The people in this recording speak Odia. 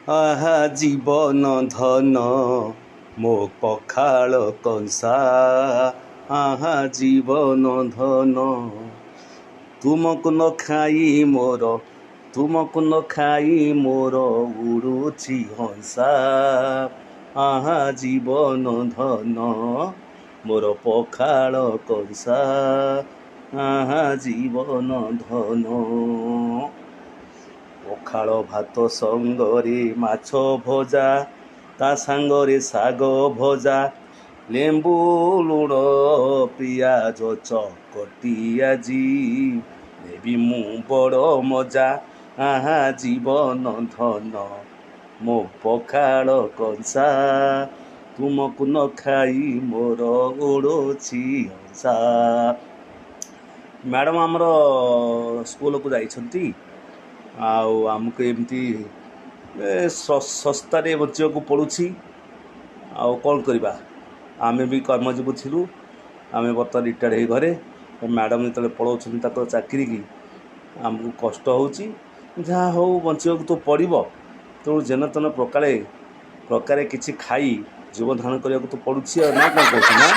ଆହା ଜୀବନ ଧନ ମୋ ପଖାଳ କଂସା। ଆହା ଜୀବନ ଧନ ତୁମକୁ ନ ଖାଇ ମୋର, ତୁମକୁ ନ ଖାଇ ମୋର ଉଡ଼ୁଛି ହଂସା। ଆହା ଜୀବନ ଧନ ମୋର ପଖାଳ କଂସା। ଆହା ଜୀବନ ଧନ। ପଖାଳ ଭାତ ସଙ୍ଗରେ ମାଛ ଭଜା, ତା ସାଙ୍ଗରେ ଶାଗ ଭଜା, ଲେମ୍ବୁ ଲୁଣ ପିଆଜ ଚକଟି ଆଜି ନେବି ମୁଁ ବଡ଼ ମଜା। ଆହା ଜୀବନ ଧନ ମୋ ପଖାଳ କଂସା। ତୁମକୁ ନ ଖାଇ ମୋର ଉଡ଼ୁଛି ହଂସା। ମ୍ୟାଡ଼ାମ୍ ଆମର ସ୍କୁଲକୁ ଯାଇଛନ୍ତି, ଆଉ ଆମକୁ ଏମିତି ଶସ୍ତାରେ ବଞ୍ଚିବାକୁ ପଡ଼ୁଛି। ଆଉ କ'ଣ କରିବା, ଆମେ ବି କର୍ମଜୀବୀ ଥିଲୁ, ଆମେ ବର୍ତ୍ତମାନ ରିଟାୟାର୍ଡ଼ ହେଇ ଘରେ। ମ୍ୟାଡ଼ାମ୍ ଯେତେବେଳେ ପଳାଉଛନ୍ତି ତାଙ୍କର ଚାକିରିକି, ଆମକୁ କଷ୍ଟ ହେଉଛି। ଯାହା ହଉ ବଞ୍ଚିବାକୁ ତ ପଡ଼ିବ, ତେଣୁ ଯେନ ତେନ ପ୍ରକାରେ କିଛି ଖାଇ ଜୀବନ ଧାରଣ କରିବାକୁ ତ ପଡ଼ୁଛି। ଆଉ ନା କ'ଣ କହୁଛୁ ନା?